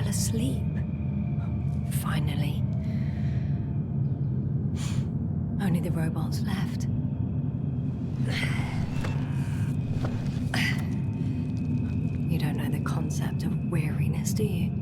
fell asleep. Finally. Only the robots left. You don't know the concept of weariness, do you?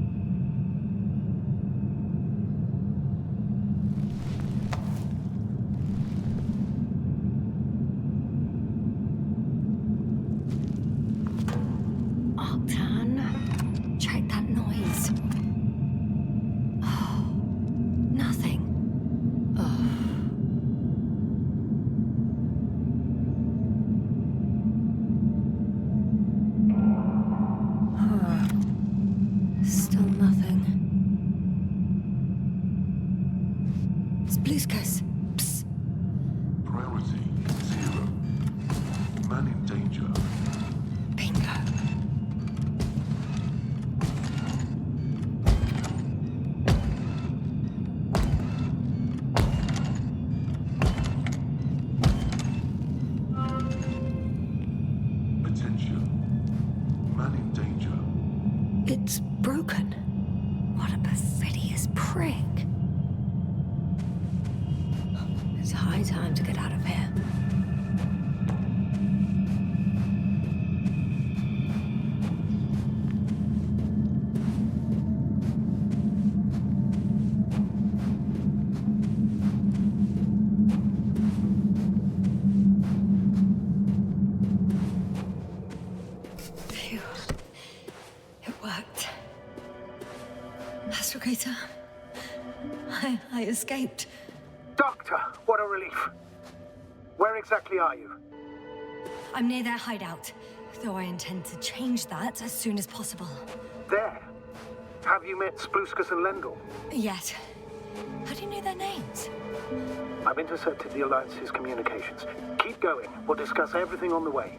It's broken. What a perfidious prick. It's high time to get out of here. I escaped. Doctor, what a relief. Where exactly are you? I'm near their hideout, though I intend to change that as soon as possible. There? Have you met Splooskus and Lendl? Yet. How do you know their names? I've intercepted the Alliance's communications. Keep going. We'll discuss everything on the way.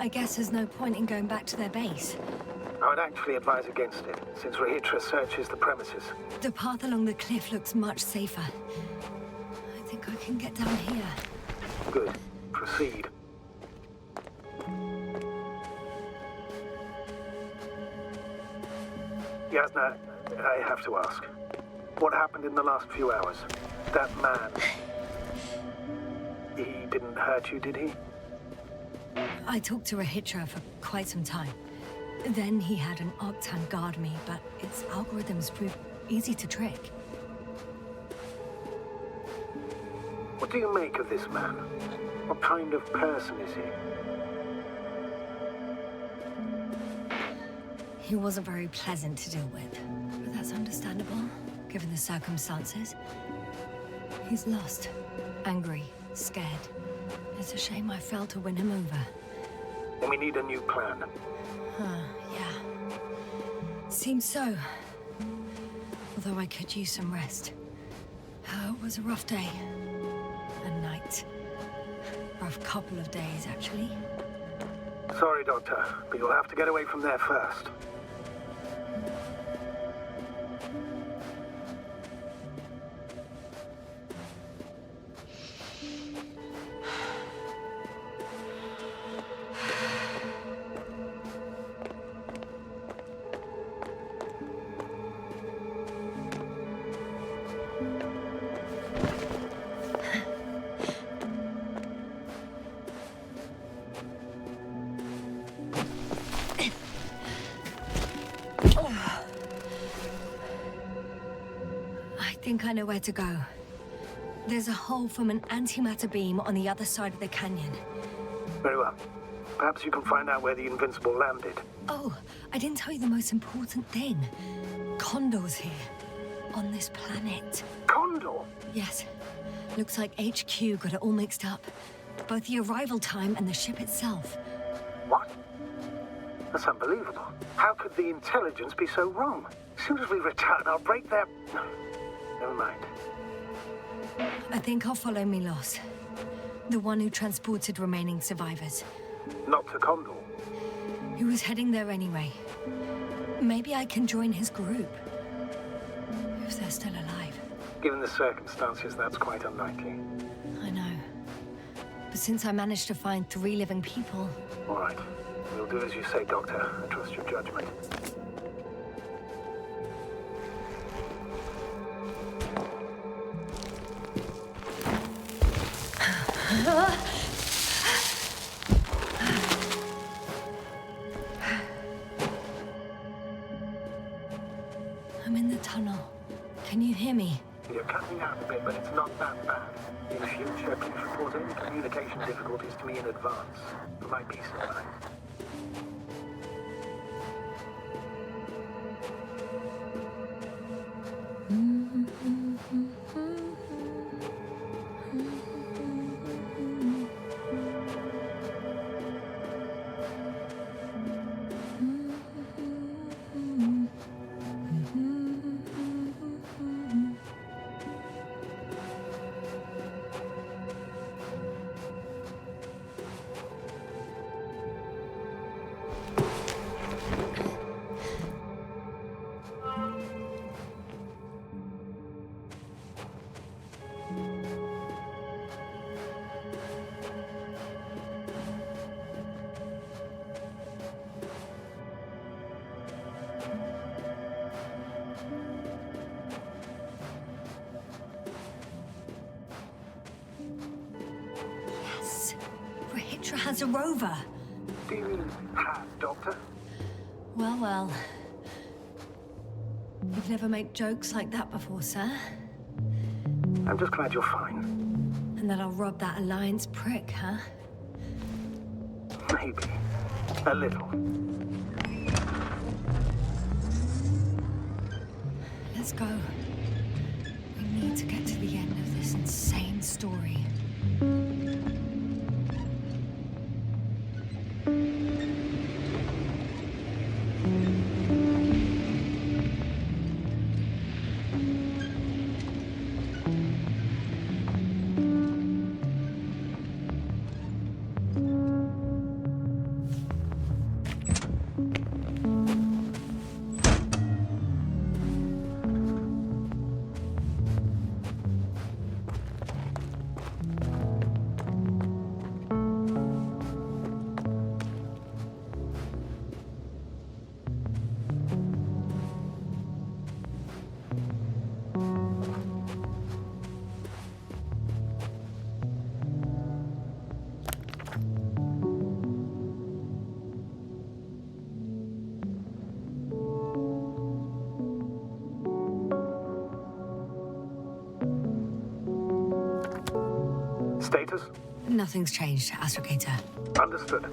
I guess there's no point in going back to their base. I would actually advise against it, since Regis searches the premises. The path along the cliff looks much safer. I think I can get down here. Good. Proceed. Yasna, I have to ask. What happened in the last few hours? That man... He didn't hurt you, did he? I talked to Regis for quite some time. Then he had an Octan guard me, but its algorithms proved easy to trick. What do you make of this man? What kind of person is he? He wasn't very pleasant to deal with, but that's understandable, given the circumstances. He's lost, angry, scared. It's a shame I failed to win him over. And we need a new plan. Yeah. Seems so. Although I could use some rest. It was a rough day. A night. Rough couple of days, actually. Sorry, Doctor, but you'll have to get away from there first. I think I know where to go. There's a hole from an antimatter beam on the other side of the canyon. Very well. Perhaps you can find out where the Invincible landed. Oh, I didn't tell you the most important thing. Condor's here. On this planet. Condor? Yes. Looks like HQ got it all mixed up. Both the arrival time and the ship itself. What? That's unbelievable. How could the intelligence be so wrong? As soon as we return, I'll break their... Never mind. I think I'll follow Milos. The one who transported remaining survivors. Not to Condor. He was heading there anyway. Maybe I can join his group. If they're still alive. Given the circumstances, that's quite unlikely. I know. since I managed to find 3 living people. All right. We'll do as you say, Doctor. I trust your judgment. I'm in the tunnel. Can you hear me? You're cutting out a bit, but it's not that bad. In future, please report any communication difficulties to me in advance, for my peace of mind. Has a rover. Do you mean have, Doctor? Well, well. You've never made jokes like that before, sir. I'm just glad you're fine. And that I'll rob that Alliance prick, huh? Maybe. A little. Let's go. We need to get to the end of this insane story. Status? Nothing's changed, Astrogator. Understood.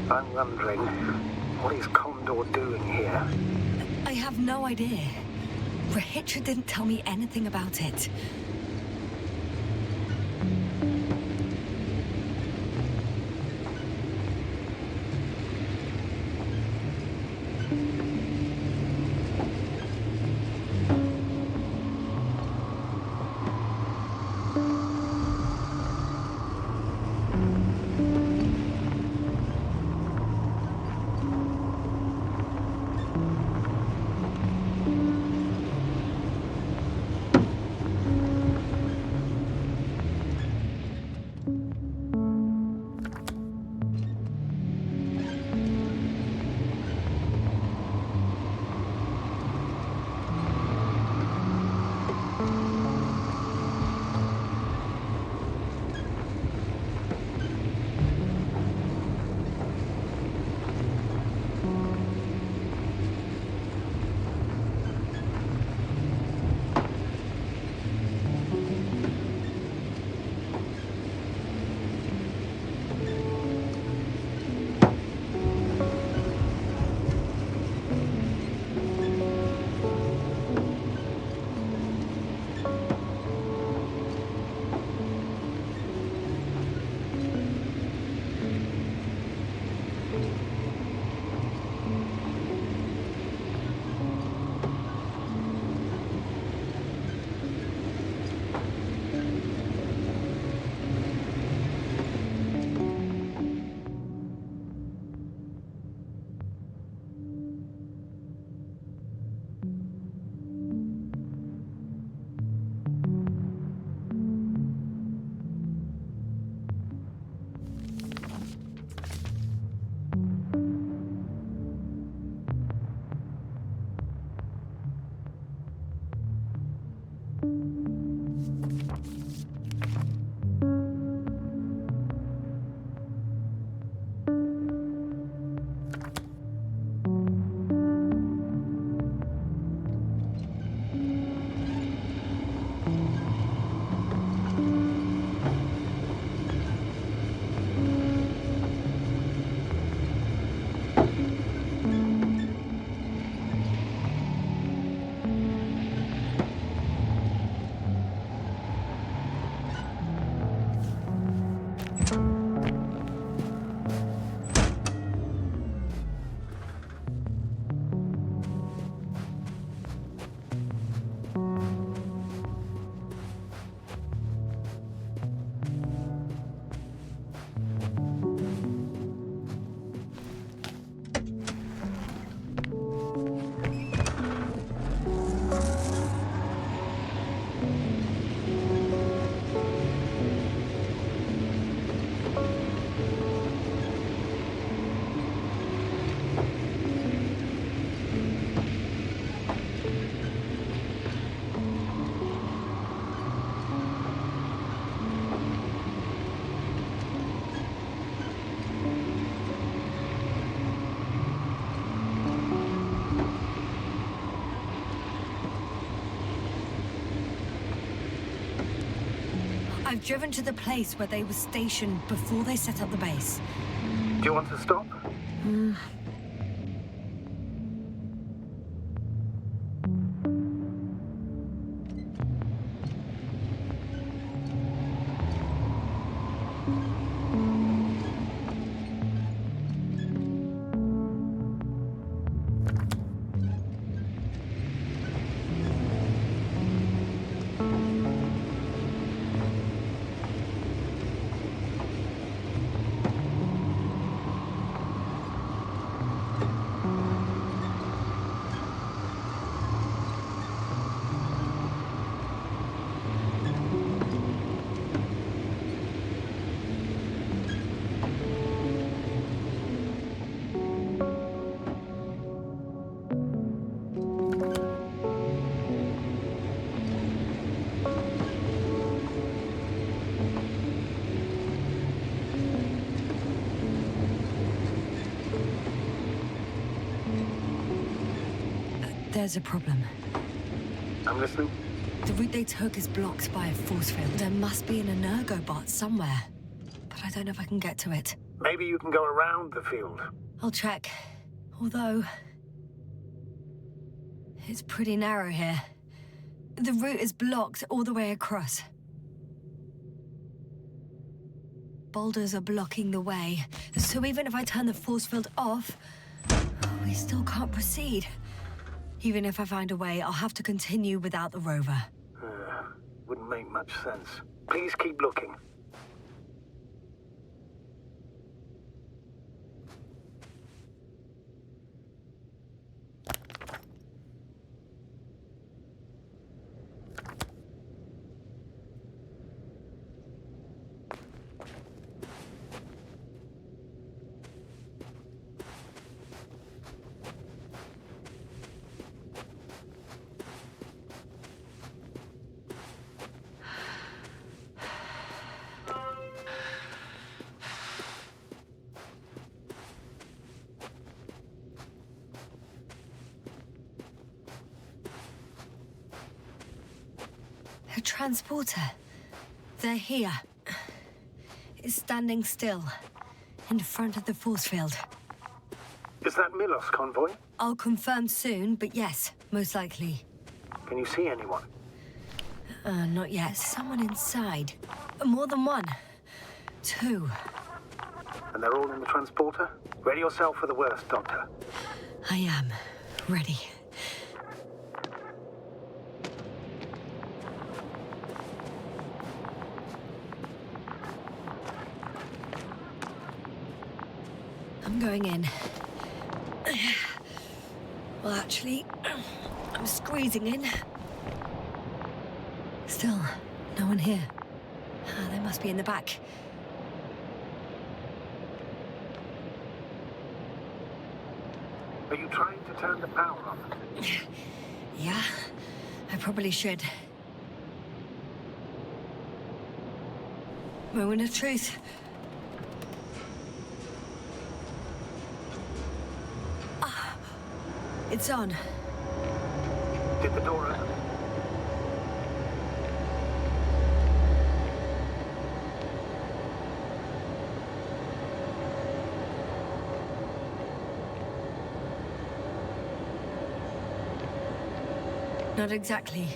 I'm wondering, what is Condor doing here? I have no idea. Regis didn't tell me anything about it. I've driven to the place where they were stationed before they set up the base. Do you want to stop? There's a problem. I'm listening. The route they took is blocked by a force field. There must be an energobot somewhere, but I don't know if I can get to it. Maybe you can go around the field. I'll check. Although, it's pretty narrow here. The route is blocked all the way across. Boulders are blocking the way, so even if I turn the force field off, we still can't proceed. Even if I find a way, I'll have to continue without the rover. Wouldn't make much sense. Please keep looking. A transporter. They're here. It's standing still, in front of the force field. Is that Milos convoy? I'll confirm soon, but yes, most likely. Can you see anyone? Not yet. Someone inside. More than one. Two. And they're all in the transporter? Ready yourself for the worst, Doctor. I am. Ready. I'm going in. Well, actually, I'm squeezing in. Still, no one here. They must be in the back. Are you trying to turn the power on? Yeah, I probably should. Moment of truth. It's on. Did the door open? Not exactly.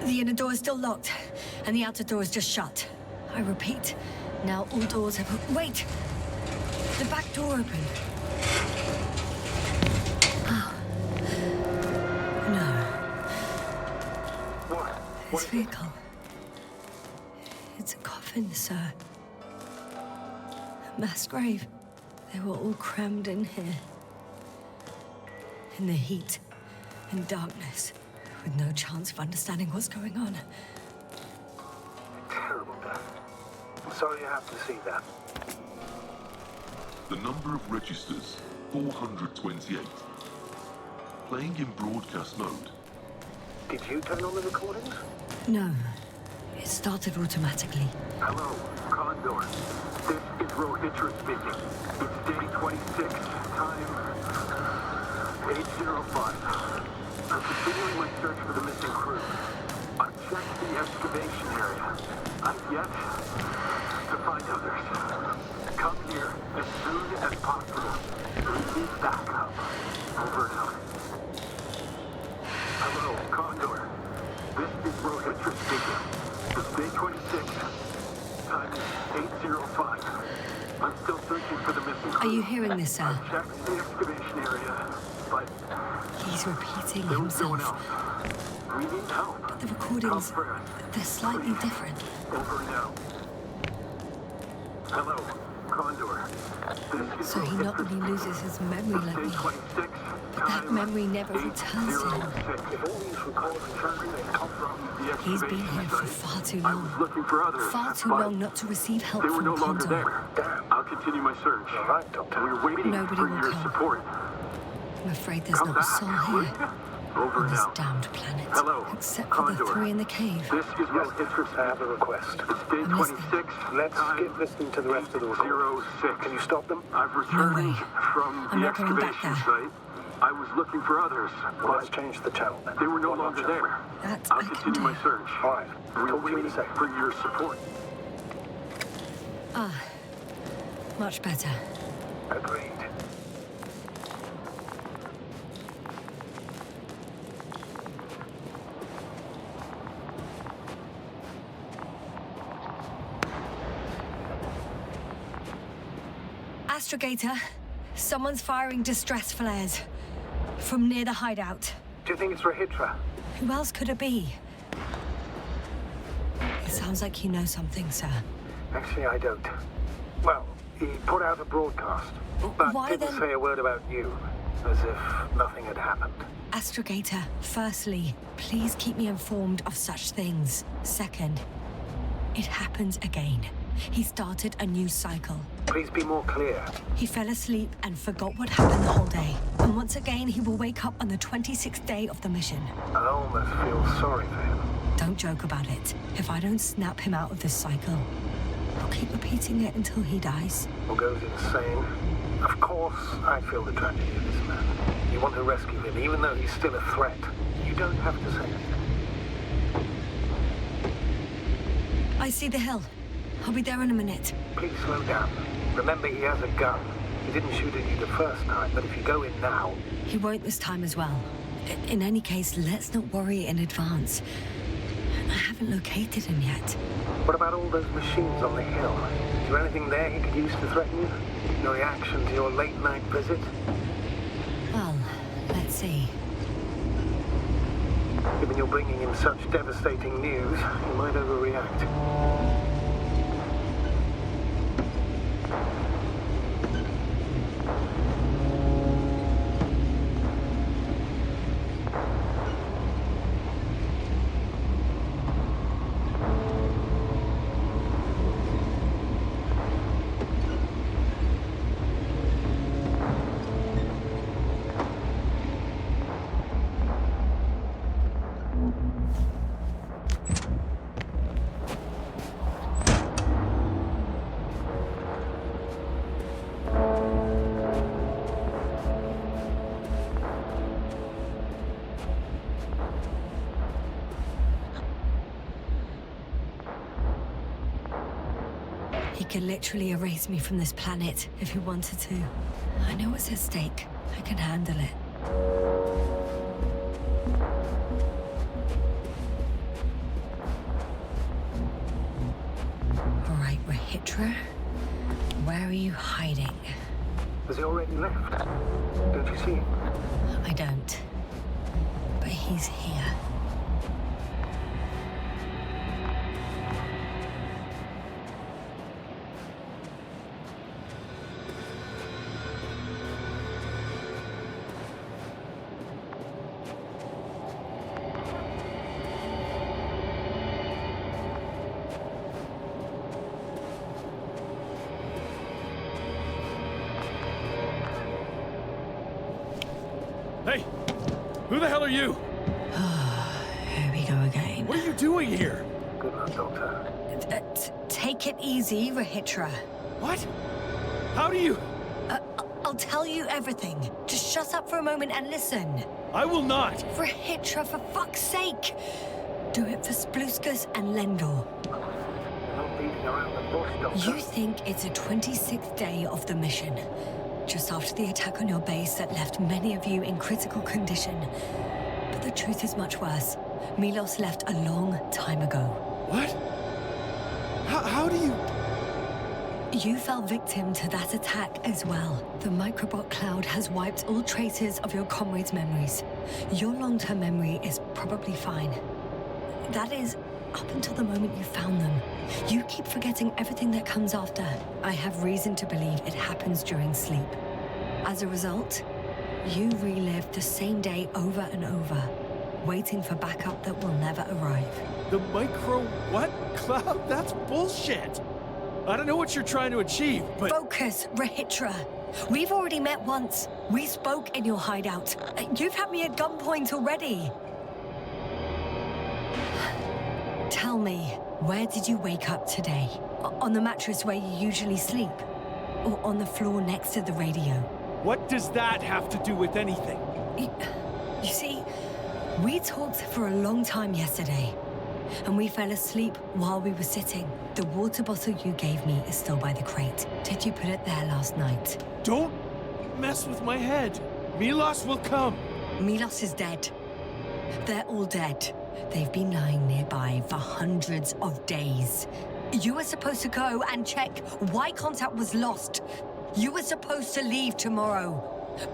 The inner door is still locked, and the outer door is just shut. I repeat, now all doors have... Wait! The back door opened. This vehicle. It's a coffin, sir. A mass grave. They were all crammed in here. In the heat and darkness, with no chance of understanding what's going on. Terrible death. I'm sorry you have to see that. The number of registers, 428. Playing in broadcast mode. Did you turn on the recordings? No. It started automatically. Hello, Condor. This is Regis speaking. It's day 26, time 8:05. I'm continuing my search for the missing crew. I've checked the excavation area. I've yet to find others. Come here as soon as possible. We need backup. Over and out. Hello, Condor. This is Regis speaking. It's day 26. Time is 8:05. I'm still searching for the missing crew. Are you hearing this, sir? I've checked the excavation area, but He's repeating there was no one himself. else. We need help. But the recordings, Come first. they're slightly different. Over now. Hello, Condor. This is So he not Regis only loses his memory like Day me, 26. but that memory never returns to him. 8:06. If all these recordings come from the He's been excavation here for site, far too I long. was looking for others. Far too but long not to receive help They were from no longer Condor. there. I'll continue my search. All right, Doctor. We're waiting Nobody for will your come. support. I'm afraid there's Come not a back, soul will here you? Over on this now. damned planet. Hello, Except for the Condor. three in the cave. This is Regis. I have a request. It's day I missed 26. Let's time skip listening to the rest of the recording. 06. Can you stop them? I've returned way. from I'm the not going back excavation there. site. I was looking for others, Let's but change the channel then. they were no One longer option. there. That I'll I can continue do. my search. All right. We're Talk to you in waiting a second. for your support. Ah, much better. Agreed. Astrogator, someone's firing distress flares from near the hideout. Do you think it's Rahitra? Who else could it be? It sounds like you know something, sir. Actually, I don't. Well, he put out a broadcast, but Why didn't then- say a word about you, as if nothing had happened. Astrogator, firstly, please keep me informed of such things. Second, it happens again. He started a new cycle. Please be more clear. He fell asleep and forgot what happened the whole day. And once again, he will wake up on the 26th day of the mission. I almost feel sorry for him. Don't joke about it. If I don't snap him out of this cycle, I'll keep repeating it until he dies. Or goes insane. Of course, I feel the tragedy of this man. You want to rescue him, even though he's still a threat. You don't have to say anything. I see the hill. I'll be there in a minute. Please slow down. Remember, he has a gun. He didn't shoot at you the first time, but if you go in now... He won't this time as well. In any case, let's not worry in advance. I haven't located him yet. What about all those machines on the hill? Is there anything there he could use to threaten you? No reaction to your late-night visit? Well, let's see. Given you're bringing him such devastating news, he might overreact. He could literally erase me from this planet if he wanted to. I know what's at stake. I can handle it. All right, Rahitra. Where are you hiding? Has he already left? Don't you see him? I don't. But he's here. Hey! Who the hell are you? Here we go again. What are you doing here? Good luck, Doctor. Take it easy, Rahitra. What? How do you... I'll tell you everything. Just shut up for a moment and listen. I will not! Rahitra, for fuck's sake! Do it for Spluskus and Lendor. around the bush, Doctor. You think it's a 26th day of the mission, just after the attack on your base that left many of you in critical condition. But the truth is much worse. Milos left a long time ago. What? How do you... You fell victim to that attack as well. The microbot cloud has wiped all traces of your comrades' memories. Your long-term memory is probably fine. That is, up until the moment you found them. You keep forgetting everything that comes after. I have reason to believe it happens during sleep. As a result, you relive the same day over and over, waiting for backup that will never arrive. The micro what? Cloud? That's bullshit! I don't know what you're trying to achieve, but... Focus, Rahitra. We've already met once. We spoke in your hideout. You've had me at gunpoint already. Tell me, where did you wake up today? On the mattress where you usually sleep? Or on the floor next to the radio? What does that have to do with anything? You see, we talked for a long time yesterday, and we fell asleep while we were sitting. The water bottle you gave me is still by the crate. Did you put it there last night? Don't mess with my head. Milos will come. Milos is dead. They're all dead. They've been lying nearby for hundreds of days. You were supposed to go and check why contact was lost. You were supposed to leave tomorrow.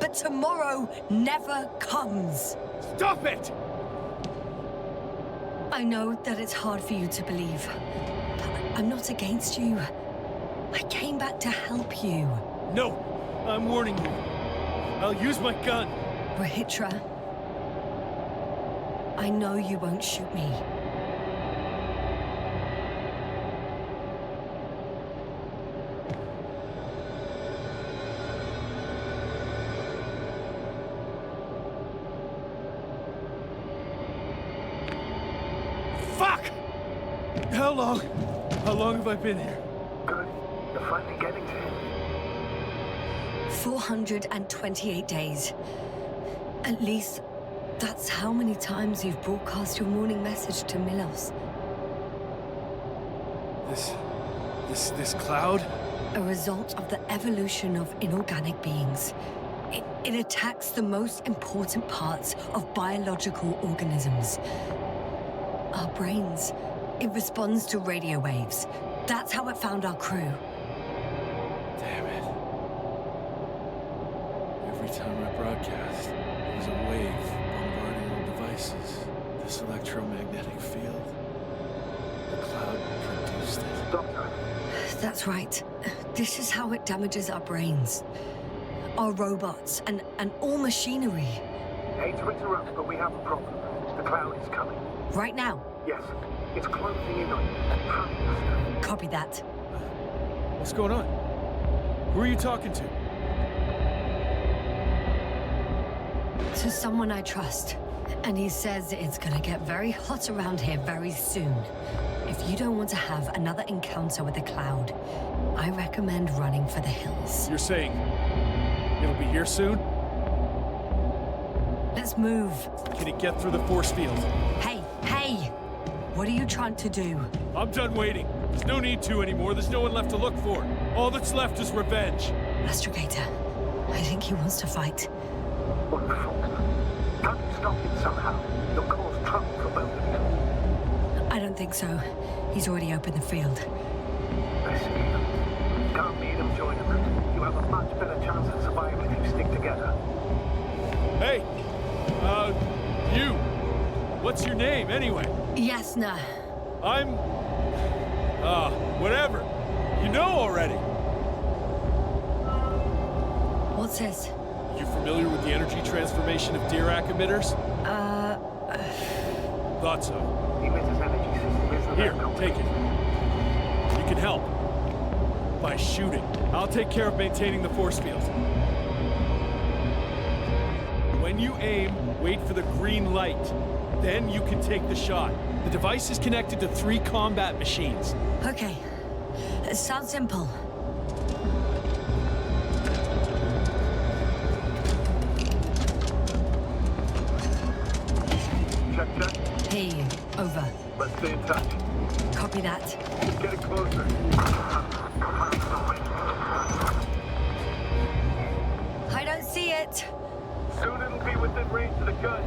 But tomorrow never comes. Stop it! I know that it's hard for you to believe. I'm not against you. I came back to help you. No, I'm warning you. I'll use my gun. Rahitra, I know you won't shoot me. Fuck! How long have I been here? Good. You're finally getting to him. 428 days. At least, that's how many times you've broadcast your morning message to Milos. This cloud? A result of the evolution of inorganic beings. It attacks the most important parts of biological organisms. Our brains. It responds to radio waves. That's how it found our crew. Damn it. Every time I broadcast, it was a wave bombarding our devices. This electromagnetic field. The cloud produced it. Doctor, That's right. This is how it damages our brains. Our robots and all machinery. hate to interrupt, but we have a problem. The cloud is coming. Right now. Yes, it's closing in on you. Hurry, mister. Copy that. What's going on? Who are you talking to? To someone I trust. And he says it's gonna get very hot around here very soon. If you don't want to have another encounter with the cloud, I recommend running for the hills. You're saying it'll be here soon? Let's move. Can it get through the force field? Hey! What are you trying to do? I'm done waiting. There's no need to anymore. There's no one left to look for. All that's left is revenge. Astrogator, I think he wants to fight. Wonderful. Can't you stop him somehow? You'll cause trouble for both of you. I don't think so. He's already opened the field. I see. Can't lead him, join him. You have a much better chance of surviving if you stick together. Hey! You! What's your name, anyway? Yasna. I'm... whatever. You know already. What's this? You familiar with the energy transformation of Dirac emitters? Thought so. The emitter's energy system isn't Here, that complicated. take it. You can help. By shooting. I'll take care of maintaining the force field. When you aim, wait for the green light. Then you can take the shot. The device is connected to 3 combat machines. Okay. It sounds simple. Check. Hey, over. Let's stay in touch. Copy that. It's getting closer. I don't see it. Soon it'll be within range of the gun.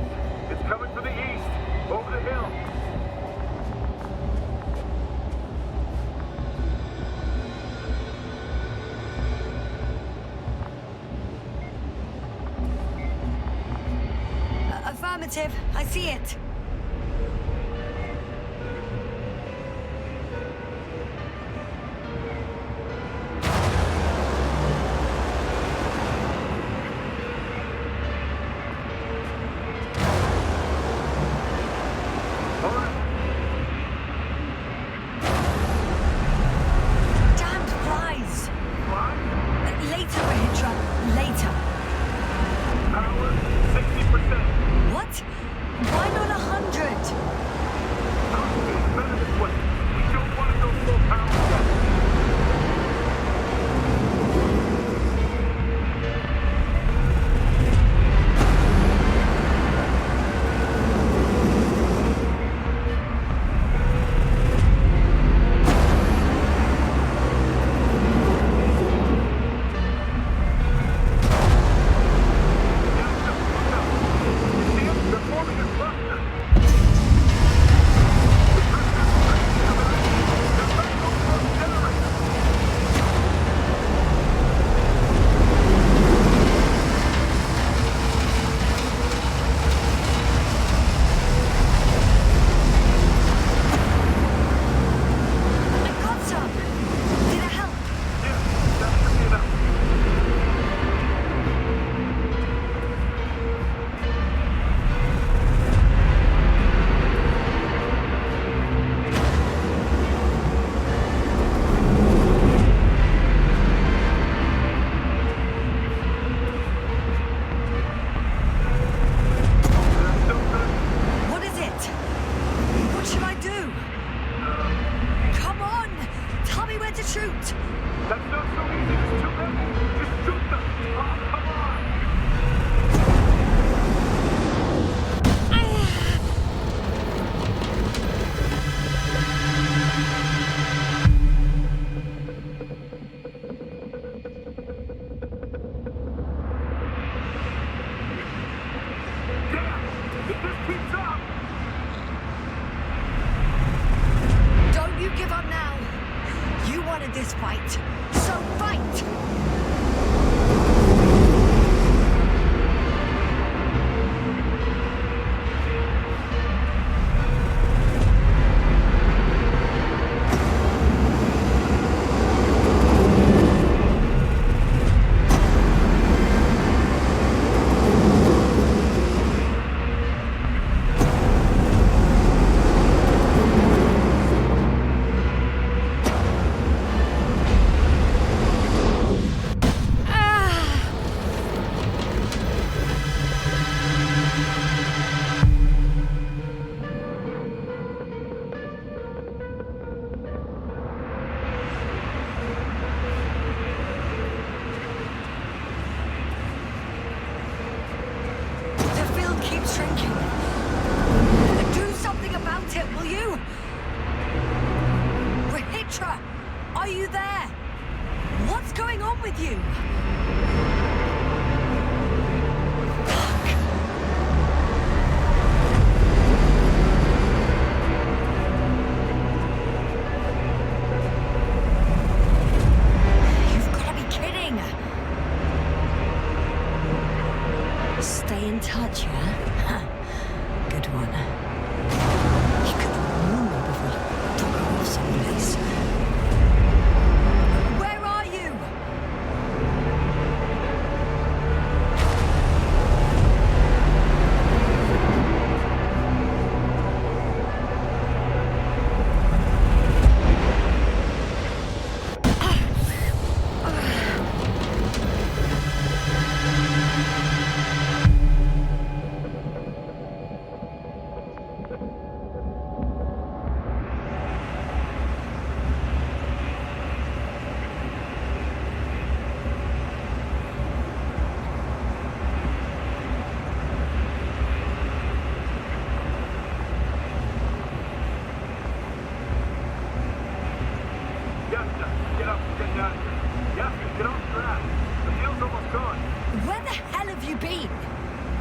It's coming from the east, over the hill. Affirmative. I see it. Damned flies. Later, Regis. Later. Power, 60%. What? Why not 100? It's better this way. We don't want to go full power yet. I got some. Did it help? Yeah, that should be enough. What is it? What should I do? Come on! Tell me where to shoot! That's not so easy. It's too heavy. Just shoot them. Oh, come on. Damn! If this keeps up, Don't you give up now! You wanted this fight, so fight! The field keeps shrinking. Do something about it, will you? Regis, are you there? What's going on with you? You've got to be kidding. Stay in touch, yeah? Good one. You could warn me before you took her off someplace. Where are you?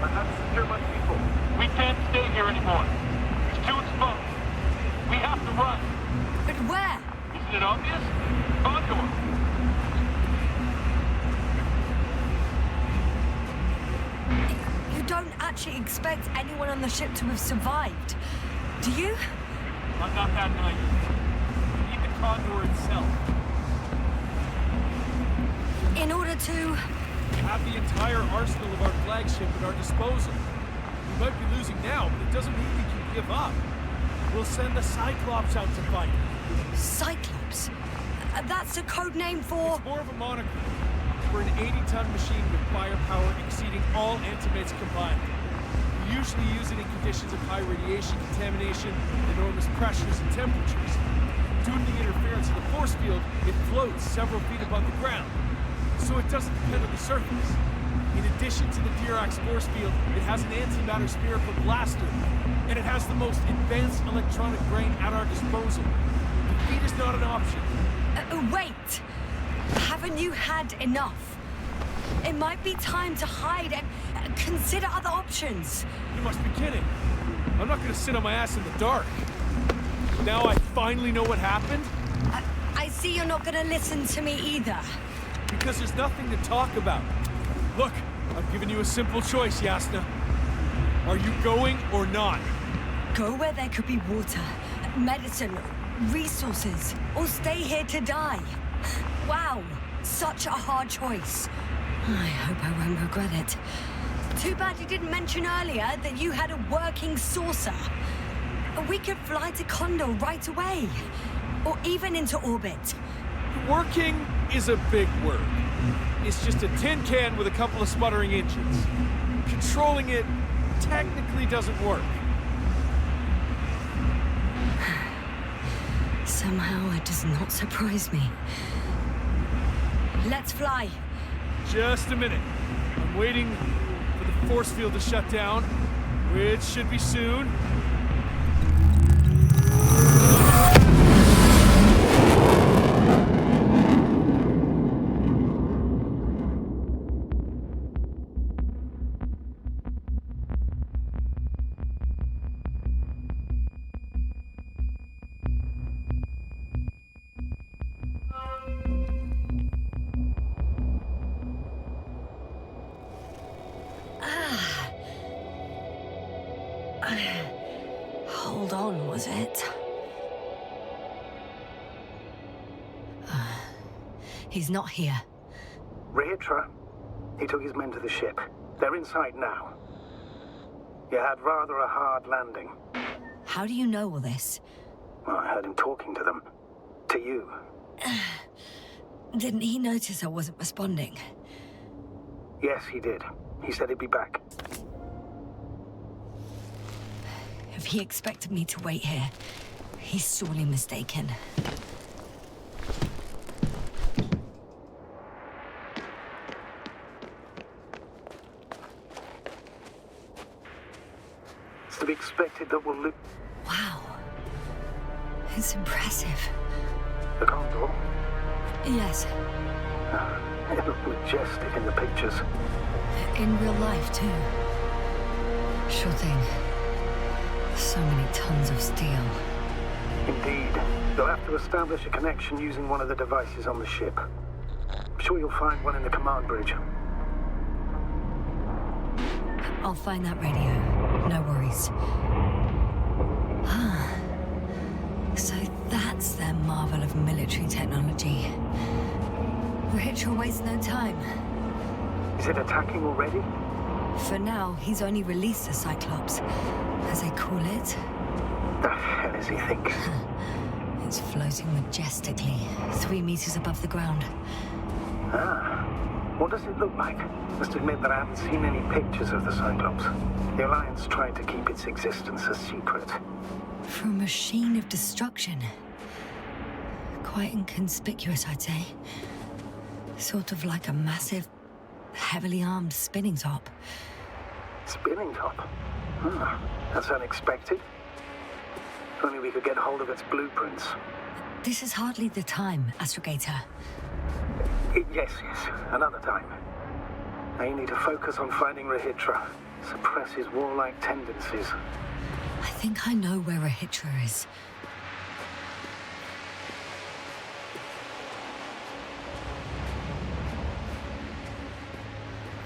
I have to secure my people. We can't stay here anymore. It's too exposed. We have to run. But where? Isn't it obvious? Condor. You don't actually expect anyone on the ship to have survived, do you? I'm not that naive. Even Condor itself. In order to... We have the entire arsenal of our flagship at our disposal. We might be losing now, but it doesn't mean we can give up. We'll send the Cyclops out to fight. Cyclops? That's a code name for... It's more of a moniker. We're an 80-ton machine with firepower exceeding all antimates combined. We usually use it in conditions of high radiation contamination, enormous pressures and temperatures. Due to the interference of the force field, it floats several feet above the ground, so it doesn't depend on the surface. In addition to the Dirac force field, it has an antimatter spherical blaster, and it has the most advanced electronic brain at our disposal. Defeat is not an option. Wait! Haven't you had enough? It might be time to hide and consider other options. You must be kidding. I'm not gonna sit on my ass in the dark. Now I finally know what happened? I see you're not gonna listen to me either. Because there's nothing to talk about. Look, I'm giving you a simple choice, Yasna. Are you going or not? Go where there could be water, medicine, resources, or stay here to die. Wow, such a hard choice. I hope I won't regret it. Too bad you didn't mention earlier that you had a working saucer. We could fly to Condor right away, or even into orbit. Working is a big word. It's just a tin can with a couple of sputtering engines. Controlling it technically doesn't work. Somehow it does not surprise me. Let's fly. Just a minute. I'm waiting for the force field to shut down, which should be soon. Hold on, was it? He's not here. Regis, he took his men to the ship. They're inside now. You had rather a hard landing. How do you know all this? Well, I heard him talking to them. To you. Didn't he notice I wasn't responding? Yes, he did. He said he'd be back. If he expected me to wait here, he's sorely mistaken. It's to be expected that we'll live. Wow. It's impressive. The Condor? Yes. It looked majestic in the pictures. In real life, too. Sure thing. So many tons of steel. Indeed. You'll have to establish a connection using one of the devices on the ship. I'm sure you'll find one in the command bridge. I'll find that radio. No worries. Ah. So that's their marvel of military technology. Regis wastes no time. Is it attacking already? For now, he's only released the Cyclops, as they call it. The hell is he thinking? It's floating majestically, 3 meters above the ground. Ah. What does it look like? Must admit that I haven't seen any pictures of the Cyclops. The Alliance tried to keep its existence a secret. For a machine of destruction. Quite inconspicuous, I'd say. Sort of like a massive, heavily armed spinning top. Spinning top? That's unexpected. If only we could get hold of its blueprints. This is hardly the time, Astrogator. Yes. Another time. Now you need to focus on finding Regis. suppress his warlike tendencies. I think I know where Regis is.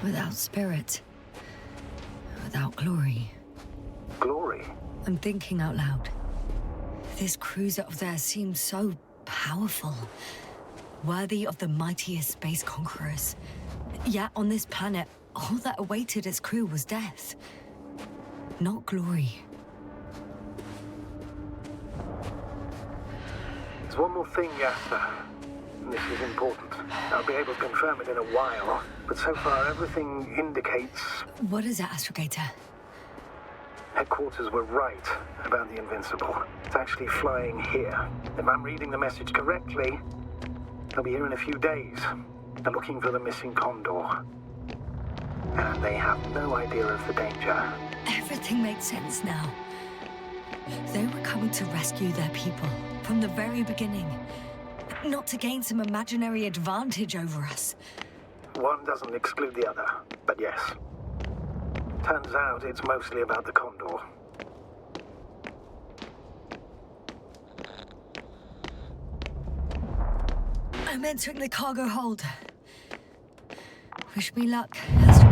Without spirit, without glory. Glory? I'm thinking out loud. This cruiser of theirs seems so powerful. Worthy of the mightiest space conquerors. Yet on this planet, all that awaited its crew was death. Not glory. There's one more thing, Yasser. This is important. I'll be able to confirm it in a while, but so far everything indicates... What is it, Astrogator? Headquarters were right about the Invincible. It's actually flying here. If I'm reading the message correctly, they'll be here in a few days. They're looking for the missing Condor. And they have no idea of the danger. Everything makes sense now. They were coming to rescue their people from the very beginning. Not to gain some imaginary advantage over us. One doesn't exclude the other, but yes. Turns out it's mostly about the Condor. I'm entering the cargo hold. Wish me luck, Astrogator.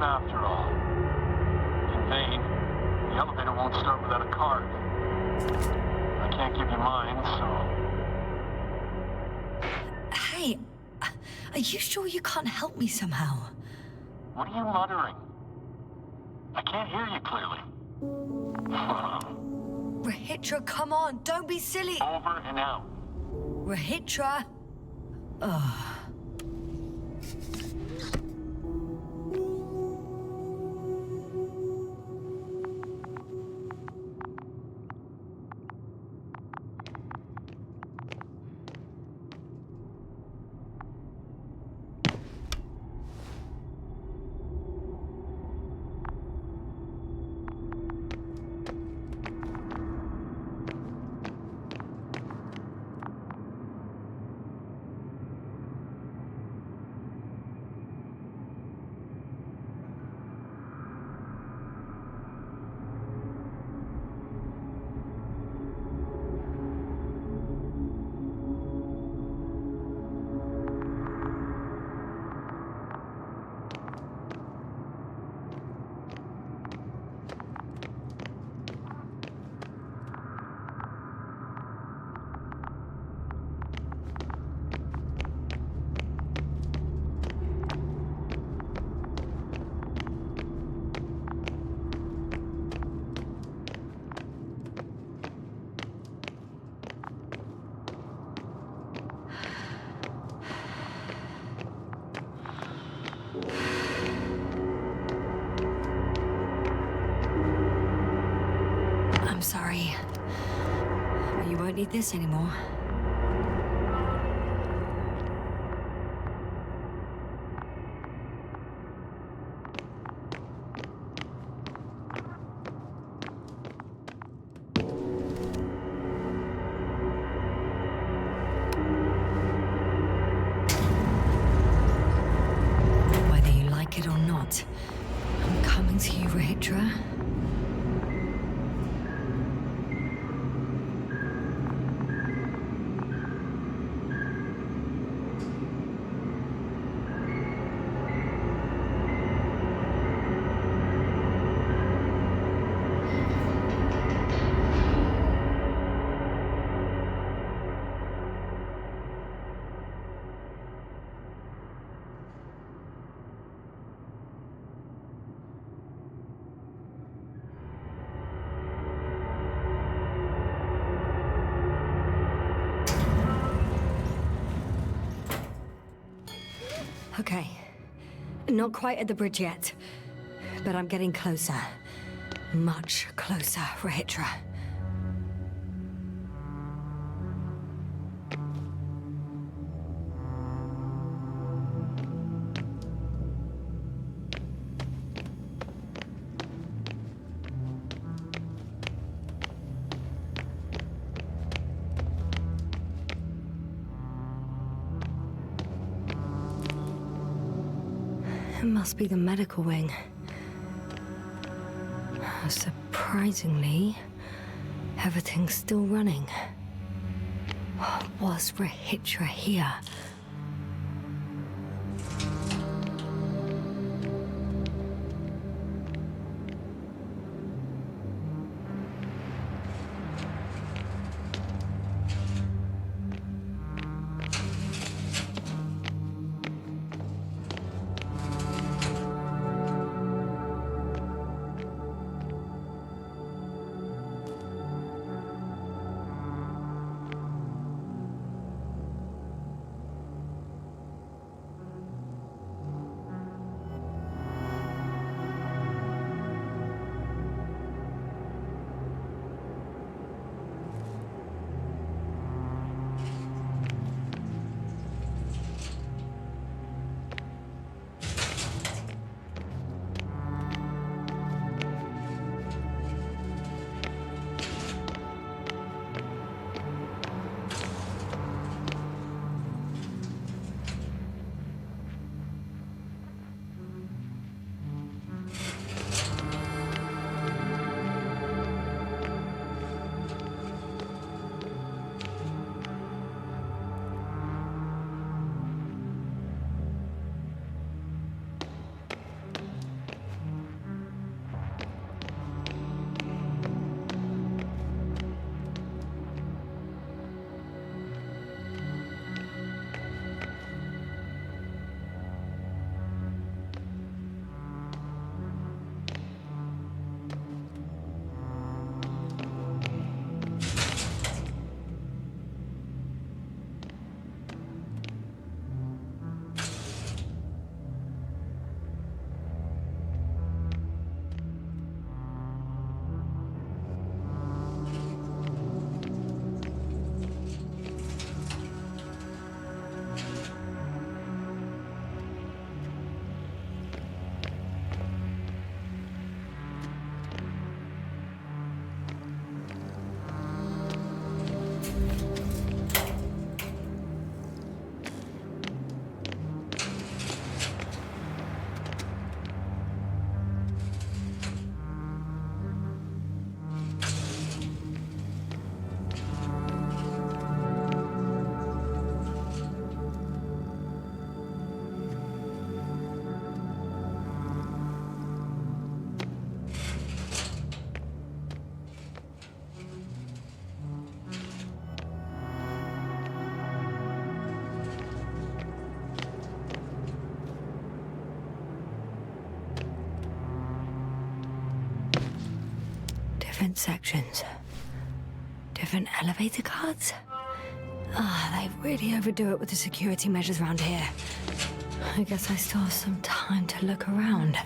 After all. In vain. The elevator won't start without a card. I can't give you mine, so... Hey, are you sure you can't help me somehow? What are you muttering? I can't hear you clearly. Regis, come on, don't be silly. Over and out. Regis. Ugh. I'm sorry. You won't need this anymore. Okay. Not quite at the bridge yet, but I'm getting closer. Much closer, Regis. It must be the medical wing. Surprisingly, everything's still running. Was Regis here? Different sections. Different elevator cards? They really overdo it with the security measures around here. I guess I still have some time to look around.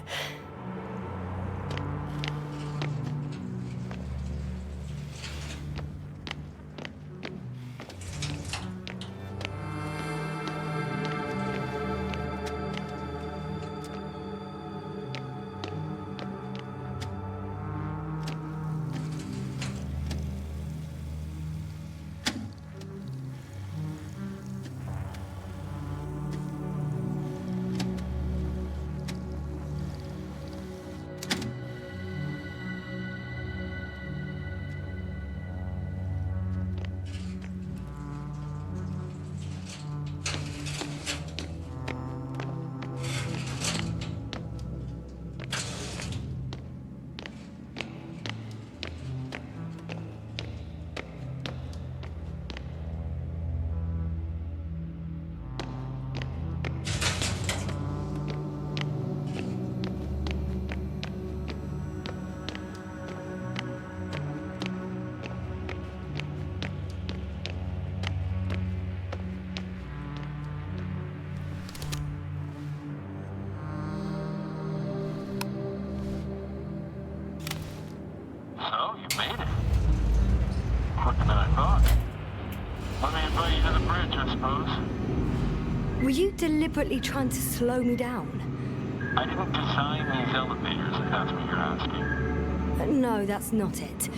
invite you to the bridge, I suppose. Were you deliberately trying to slow me down? I didn't design these elevators, if that's what you're asking. No, that's not it.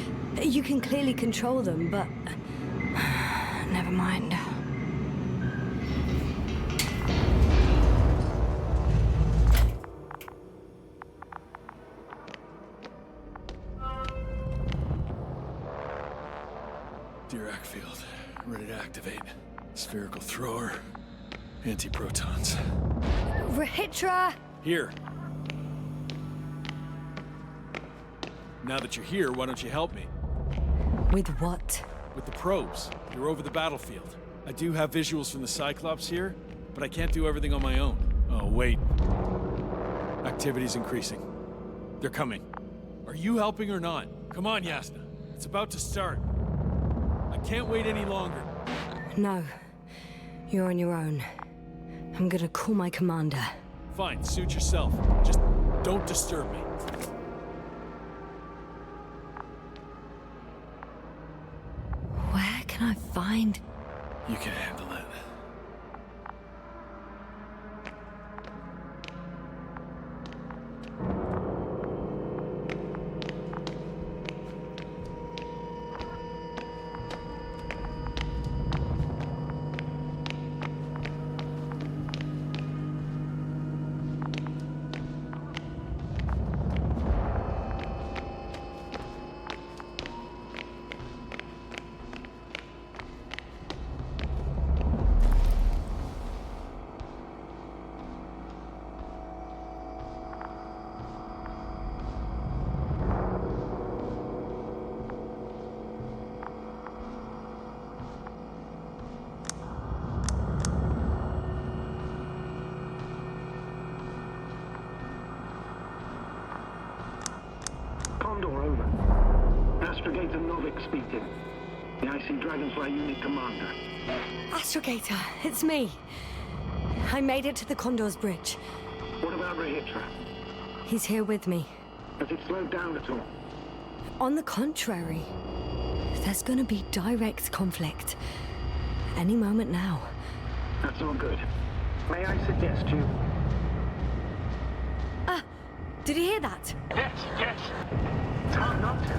You can clearly control them, but... Never mind. Dirac field. Ready to activate. Spherical thrower. Anti-protons. Rahitra! Here. Now that you're here, why don't you help me? With what? With the probes. You're over the battlefield. I do have visuals from the Cyclops here, but I can't do everything on my own. Oh, wait. Activity's increasing. They're coming. Are you helping or not? Come on, Yasna. It's about to start. I can't wait any longer. No. You're on your own. I'm gonna call my commander. Fine, suit yourself. Just don't disturb me. Where can I find... You can handle it. Condor, over. Astrogator Novik speaking. The IC Dragonfly Unit Commander. Astrogator, it's me. I made it to the Condor's bridge. What about Rahitra? He's here with me. Has it slowed down at all? On the contrary, there's gonna be direct conflict. Any moment now. That's all good. May I suggest you... Did you hear that? Yes, yes. It's hard not to.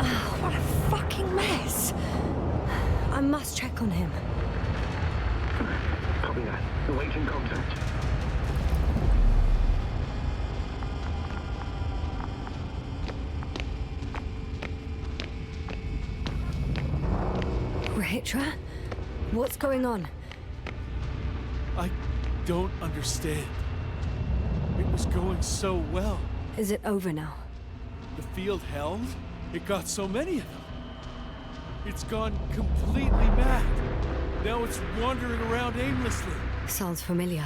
Oh, what a fucking mess. I must check on him. Copy that. Awaiting contact. Rahitra? What's going on? I don't understand. It was going so well. Is it over now? The field held? It got so many of them. It's gone completely mad. Now it's wandering around aimlessly. Sounds familiar.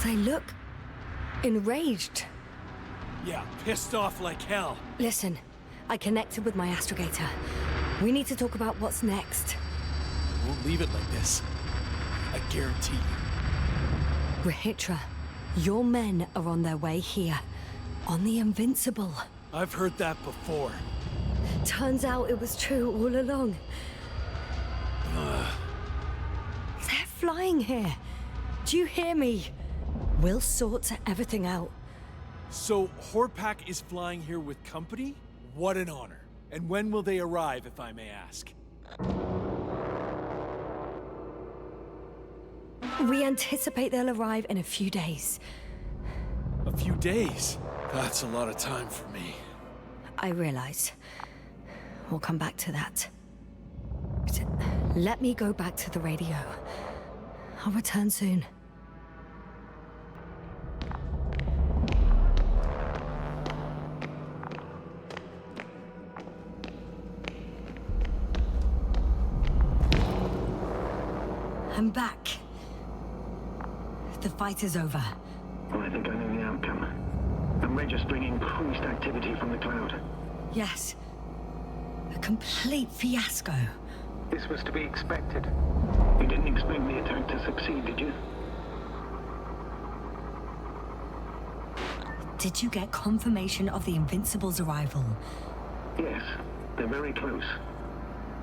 They look enraged. Yeah, pissed off like hell. Listen, I connected with my astrogator. We need to talk about what's next. I won't leave it like this. I guarantee you. Rahitra, your men are on their way here. On the Invincible. I've heard that before. Turns out it was true all along. They're flying here. Do you hear me? We'll sort everything out. So, Horpak is flying here with company? What an honor. And when will they arrive, if I may ask? We anticipate they'll arrive in a few days. A few days? That's a lot of time for me. I realize. We'll come back to that. But let me go back to the radio. I'll return soon. I'm back. The fight is over. Well, I think I know the outcome. I'm registering increased activity from the cloud. Yes. A complete fiasco. This was to be expected. You didn't expect the attack to succeed, did you? Did you get confirmation of the Invincible's arrival? Yes, they're very close.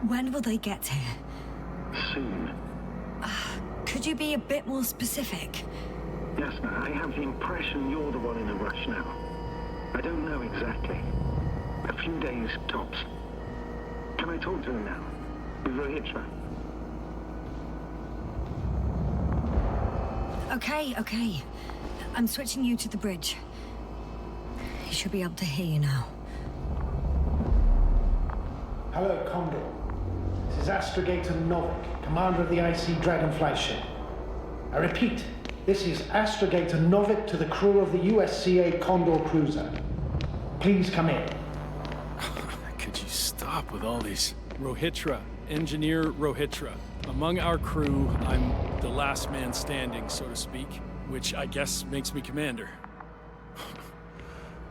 When will they get here? Soon. Could you be a bit more specific? Yasna, I have the impression you're the one in a rush now. I don't know exactly. A few days, tops. Can I talk to them now? With Rohitra? Okay. I'm switching you to the bridge. He should be able to hear you now. Hello, Condor. This is Astrogator Novik, commander of the IC Dragonfly ship. I repeat, this is Astrogator Novik to the crew of the USCA Condor cruiser. Please come in. Could you stop with all these? Rohitra, Engineer Rohitra. Among our crew, I'm the last man standing, so to speak, which I guess makes me commander.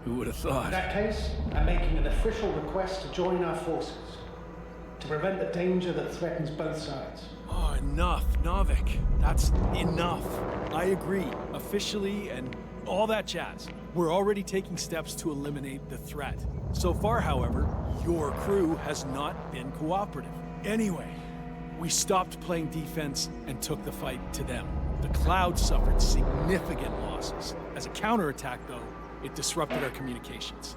Who would have thought? In that case, I'm making an official request to join our forces, to prevent the danger that threatens both sides. Oh, enough, Novik. That's enough. I agree, officially and all that jazz. We're already taking steps to eliminate the threat. So far, however, your crew has not been cooperative. Anyway, we stopped playing defense and took the fight to them. The Cloud suffered significant losses. As a counterattack, though, it disrupted our communications.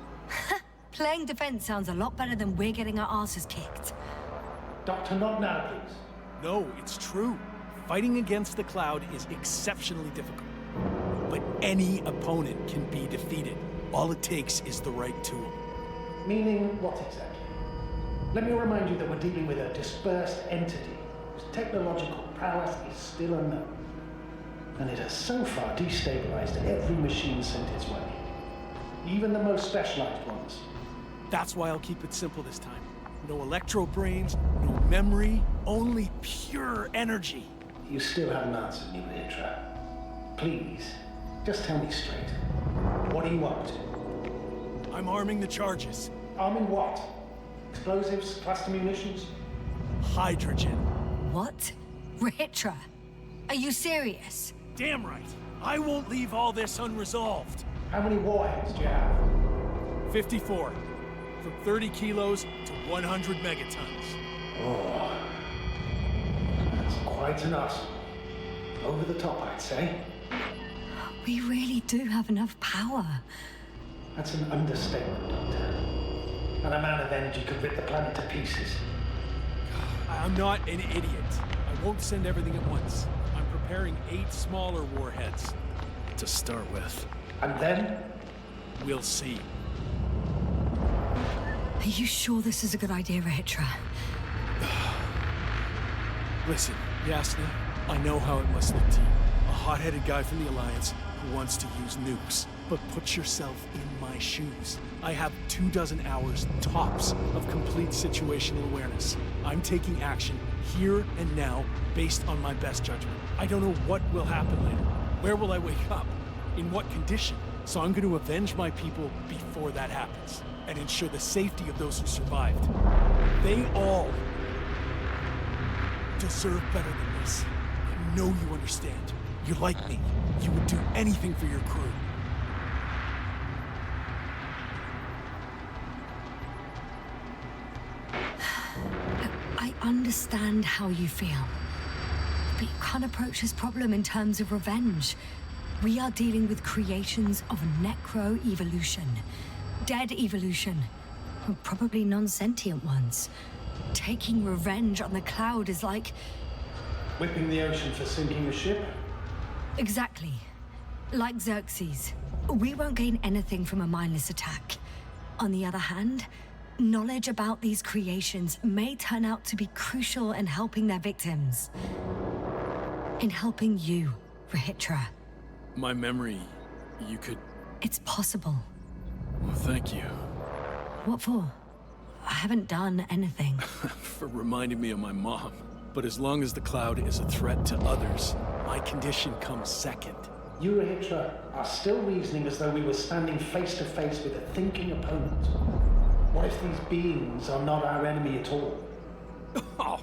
Playing defense sounds a lot better than we're getting our asses kicked. Doctor, not now, please. No, it's true. Fighting against the Cloud is exceptionally difficult. But any opponent can be defeated. All it takes is the right tool. Meaning what exactly? Let me remind you that we're dealing with a dispersed entity whose technological prowess is still unknown. And it has so far destabilized every machine sent its way. Even the most specialized ones. That's why I'll keep it simple this time. No electro brains, no memory, only pure energy. You still haven't answered me, Rohitra. Please, just tell me straight. What are you up to? I'm arming the charges. Arming what? Explosives, cluster munitions? Hydrogen. What? Rohitra? Are you serious? Damn right. I won't leave all this unresolved. How many warheads do you have? 54. From 30 kilos to 100 megatons. Oh, that's quite an arsenal. Over the top, I'd say. We really do have enough power. That's an understatement, Doctor. And a man of energy could rip the planet to pieces. I'm not an idiot. I won't send everything at once. I'm preparing 8 smaller warheads to start with. And then? We'll see. Are you sure this is a good idea, Rohitra? Listen, Yasna, I know how it must look to you. A hot-headed guy from the Alliance who wants to use nukes. But put yourself in my shoes. I have 24 hours tops of complete situational awareness. I'm taking action here and now based on my best judgment. I don't know what will happen later. Where will I wake up? In what condition? So I'm going to avenge my people before that happens and ensure the safety of those who survived. They all deserve better than this. I know you understand. You're like me. You would do anything for your crew. I understand how you feel. But you can't approach this problem in terms of revenge. We are dealing with creations of necro-evolution. Dead evolution. Probably non-sentient ones. Taking revenge on the Cloud is like... Whipping the ocean for sinking a ship? Exactly. Like Xerxes. We won't gain anything from a mindless attack. On the other hand, knowledge about these creations may turn out to be crucial in helping their victims. In helping you, Rohitra. My memory, you could... It's possible. Well, thank you. What for? I haven't done anything. For reminding me of my mom. But as long as the Cloud is a threat to others, my condition comes second. You, Rohitra, are still reasoning as though we were standing face to face with a thinking opponent. What if these beings are not our enemy at all? Oh,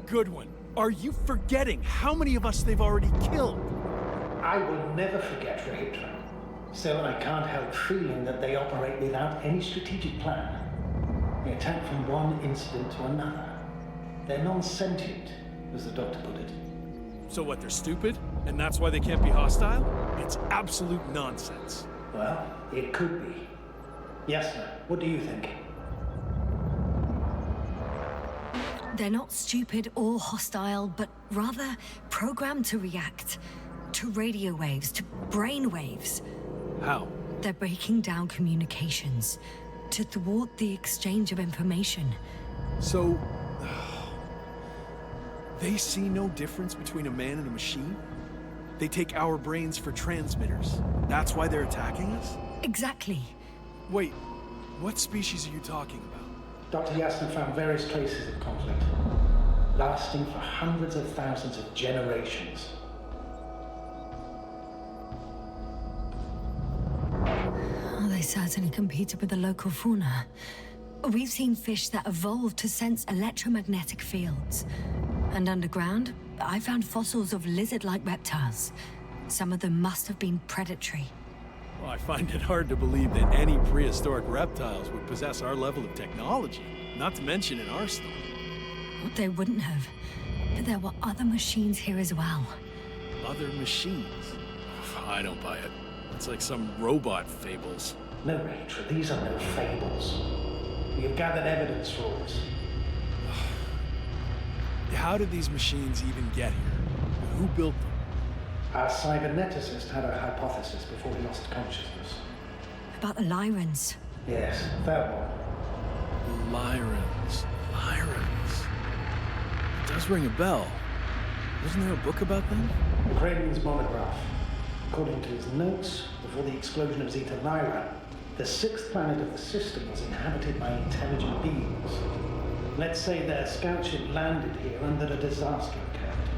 good one. Are you forgetting how many of us they've already killed? I will never forget, Rohitra. Still, I can't help feeling that they operate without any strategic plan. They attack from one incident to another. They're non-sentient, as the doctor put it. So what, they're stupid? And that's why they can't be hostile? It's absolute nonsense. Well, it could be. Yes, sir. What do you think? They're not stupid or hostile, but rather programmed to react. To radio waves, to brain waves. How? They're breaking down communications to thwart the exchange of information. So... they see no difference between a man and a machine? They take our brains for transmitters. That's why they're attacking us? Exactly. Wait, what species are you talking about? Dr. Yasna found various traces of conflict, lasting for hundreds of thousands of generations. Oh, they certainly competed with the local fauna. We've seen fish that evolved to sense electromagnetic fields. And underground, I found fossils of lizard-like reptiles. Some of them must have been predatory. Well, I find it hard to believe that any prehistoric reptiles would possess our level of technology, not to mention an arsenal. They wouldn't have. But there were other machines here as well. Other machines? I don't buy it. It's like some robot fables. No, Rachel, these are no fables. We have gathered evidence for all this. How did these machines even get here? Who built them? Our cyberneticist had a hypothesis before he lost consciousness. About the Lyrans. Yes, that one. Lyrans. It does ring a bell. Wasn't there a book about them? The Craven's monograph. According to his notes, before the explosion of Zeta Lyra, the sixth planet of the system was inhabited by intelligent beings. Let's say their scout ship landed here and that a disaster occurred.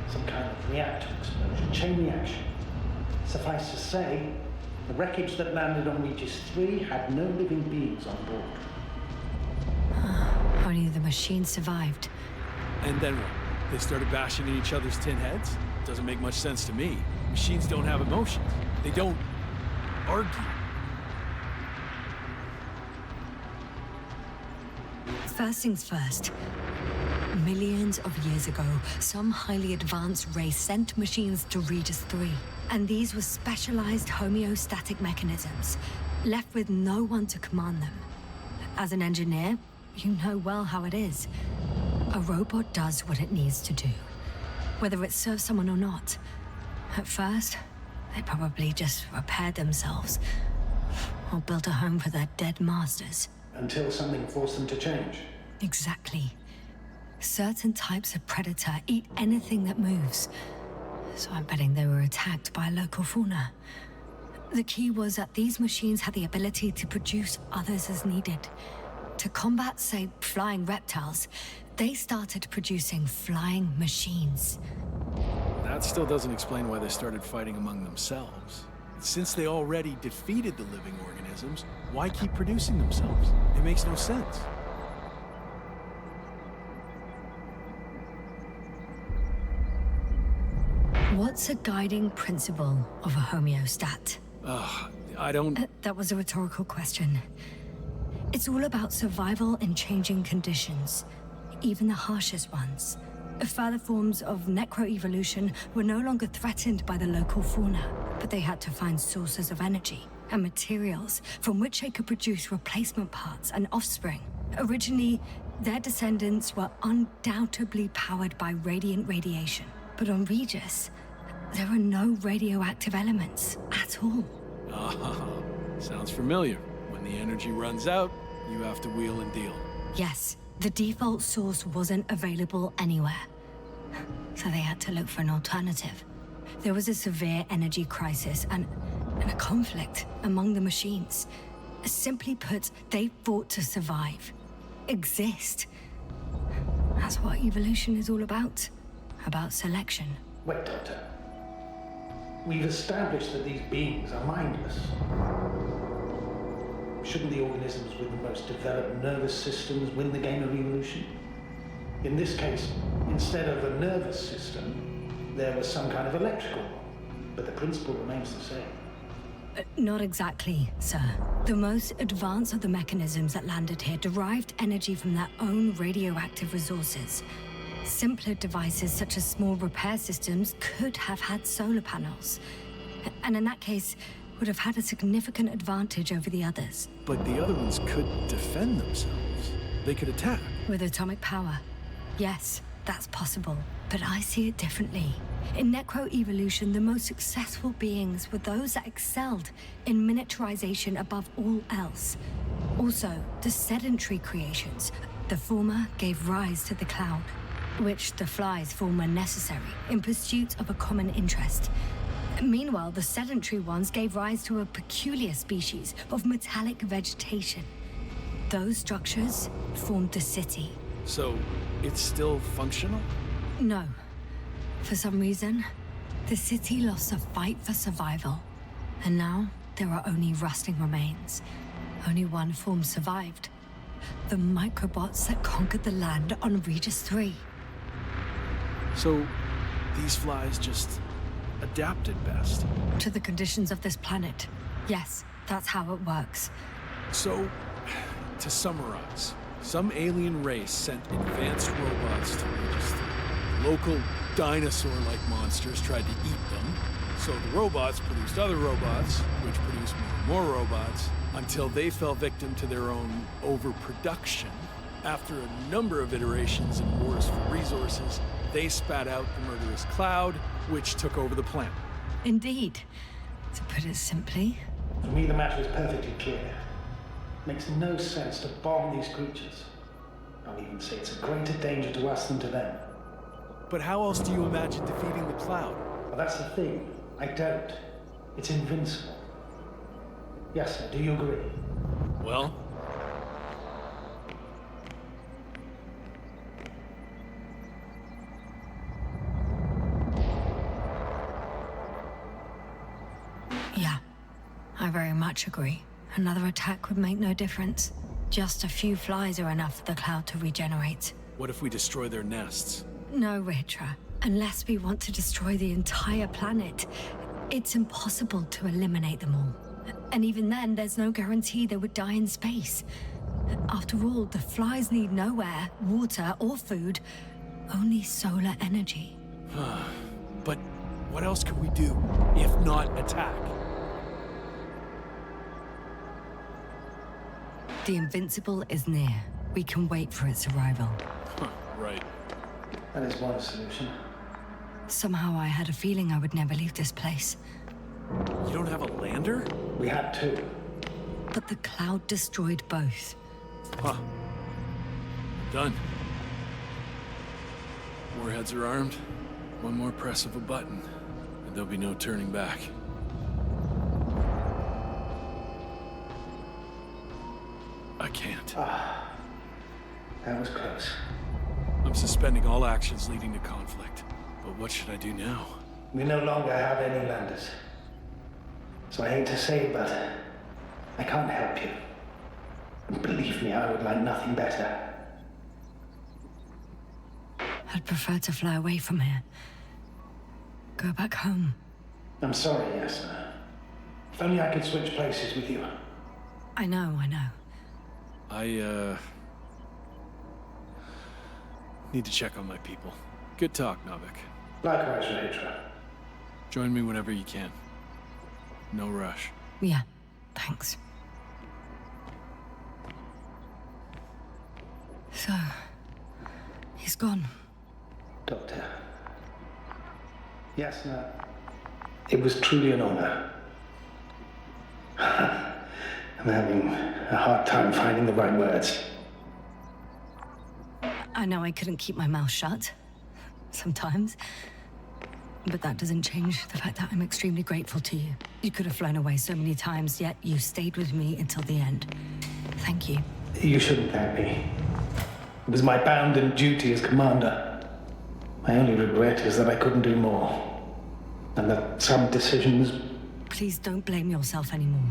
Some kind of reactor explosion, chain reaction. Suffice to say, the wreckage that landed on Regis III had no living beings on board. Only the machine survived. And then what? They started bashing in each other's tin heads? Doesn't make much sense to me. Machines don't have emotions. They don't argue. First things first. Millions of years ago, some highly advanced race sent machines to Regis III. And these were specialized homeostatic mechanisms, left with no one to command them. As an engineer, you know well how it is. A robot does what it needs to do, whether it serves someone or not. At first, they probably just repaired themselves, or built a home for their dead masters. Until something forced them to change. Exactly. Certain types of predator eat anything that moves. So I'm betting they were attacked by a local fauna. The key was that these machines had the ability to produce others as needed. To combat, say, flying reptiles, they started producing flying machines. That still doesn't explain why they started fighting among themselves. Since they already defeated the living organisms, why keep producing themselves? It makes no sense. What's a guiding principle of a homeostat? I don't... That was a rhetorical question. It's all about survival in changing conditions, even the harshest ones. Further forms of necroevolution were no longer threatened by the local fauna, but they had to find sources of energy and materials from which they could produce replacement parts and offspring. Originally, their descendants were undoubtedly powered by radiant radiation. But on Regis, there are no radioactive elements at all. Sounds familiar. When the energy runs out, you have to wheel and deal. Yes, the default source wasn't available anywhere. So they had to look for an alternative. There was a severe energy crisis and a conflict among the machines. Simply put, they fought to survive. Exist. That's what evolution is all about. About selection. Wait, Doctor. We've established that these beings are mindless. Shouldn't the organisms with the most developed nervous systems win the game of evolution? In this case, instead of a nervous system, there was some kind of electrical one, but the principle remains the same. Not exactly, sir. The most advanced of the mechanisms that landed here derived energy from their own radioactive resources. Simpler devices such as small repair systems could have had solar panels. And in that case, would have had a significant advantage over the others. But the other ones could defend themselves. They could attack. With atomic power, yes, that's possible. But I see it differently. In necroevolution, the most successful beings were those that excelled in miniaturization above all else. Also, the sedentary creations. The former gave rise to the cloud, which the flies form when necessary, in pursuit of a common interest. Meanwhile, the sedentary ones gave rise to a peculiar species of metallic vegetation. Those structures formed the city. So, it's still functional? No. For some reason, the city lost a fight for survival. And now, there are only rusting remains. Only one form survived. The microbots that conquered the land on Regis III. So, these flies just adapted best. To the conditions of this planet. Yes, that's how it works. So, to summarize, some alien race sent advanced robots to Regis III. Local dinosaur-like monsters tried to eat them, so the robots produced other robots, which produced more and more robots, until they fell victim to their own overproduction. After a number of iterations and wars for resources, they spat out the murderous cloud, which took over the planet. Indeed. To put it simply. For me, the matter is perfectly clear. Makes no sense to bomb these creatures. I'll even say it's a greater danger to us than to them. But how else do you imagine defeating the cloud? Well, that's the thing. I don't. It's invincible. Yes, sir. Do you agree? Well, Yeah, I very much agree. Another attack would make no difference. Just a few flies are enough for the cloud to regenerate. what if we destroy their nests? No, Ritra. Unless we want to destroy the entire planet, it's impossible to eliminate them all. And even then, there's no guarantee they would die in space. After all, the flies need no air, water, or food, only solar energy. But what else could we do, if not attack? The Invincible is near. We can wait for its arrival. Right. That is one solution. Somehow I had a feeling I would never leave this place. You don't have a lander? We had two. But the cloud destroyed both. Huh. Done. Warheads are armed. One more press of a button, and there'll be no turning back. I can't. That was close. I'm suspending all actions leading to conflict. But what should I do now? We no longer have any landers. So I hate to say it, but I can't help you. And believe me, I would like nothing better. I'd prefer to fly away from here. Go back home. I'm sorry, yes. If only I could switch places with you. I know. I need to check on my people. Good talk, Novik. Likewise, Rachel. Join me whenever you can. No rush. Yeah, thanks. So, he's gone. Doctor. Yes, no. It was truly an honor. I'm having a hard time finding the right words. I know I couldn't keep my mouth shut. Sometimes. But that doesn't change the fact that I'm extremely grateful to you. You could have flown away so many times, yet you stayed with me until the end. Thank you. You shouldn't thank me. It was my bounden duty as commander. My only regret is that I couldn't do more. And that some decisions... Please don't blame yourself anymore.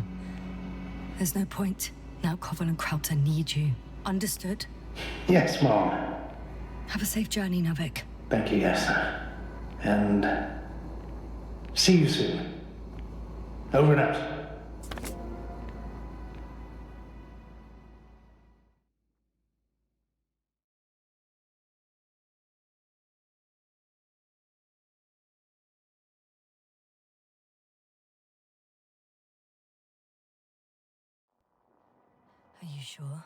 There's no point. Now Koval and Krauter need you. Understood? Yes, Mom. Have a safe journey, Novik. Thank you, yes, sir. And... see you soon. Over and out. You sure?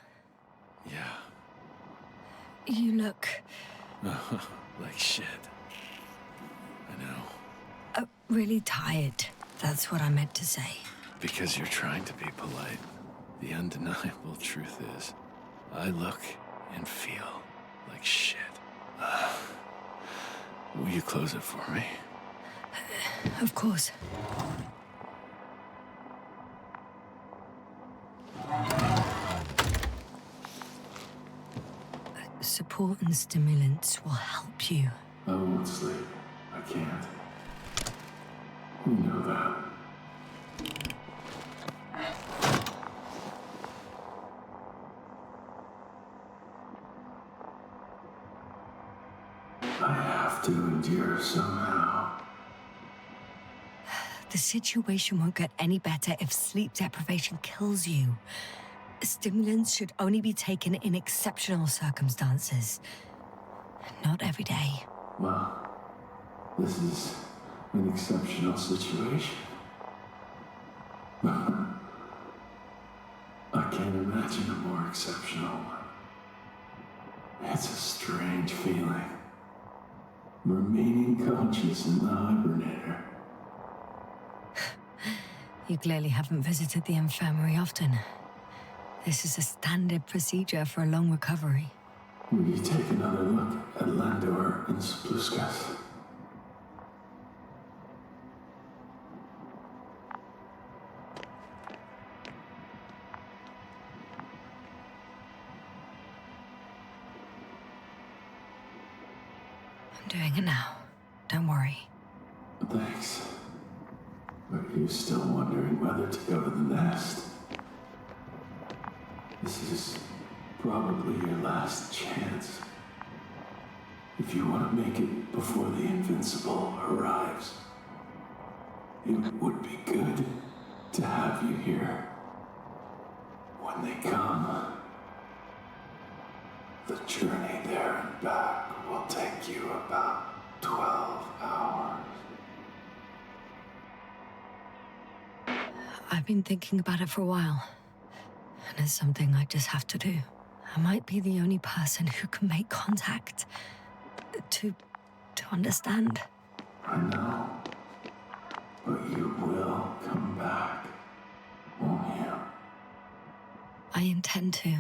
Yeah. You look... Like shit. I know. really tired. That's what I meant to say. Because you're trying to be polite. The undeniable truth is, I look and feel like shit. Will you close it for me? Of course. Support and stimulants will help you. I won't sleep. I can't. You know that. I have to endure somehow. The situation won't get any better if sleep deprivation kills you. Stimulants should only be taken in exceptional circumstances. Not every day. Well, this is an exceptional situation. I can't imagine a more exceptional one. It's a strange feeling. Remaining conscious in the hibernator. You clearly haven't visited the infirmary often. This is a standard procedure for a long recovery. Will you take another look at Landor and Spluskas? I'm doing it now. Don't worry. Thanks. But you're still wondering whether to go to the nest. This is probably your last chance. If you want to make it before the Invincible arrives, it would be good to have you here. When they come, the journey there and back will take you about 12 hours. I've been thinking about it for a while. And it's something I just have to do. I might be the only person who can make contact. To understand. I know. But you will come back, won't you? I intend to.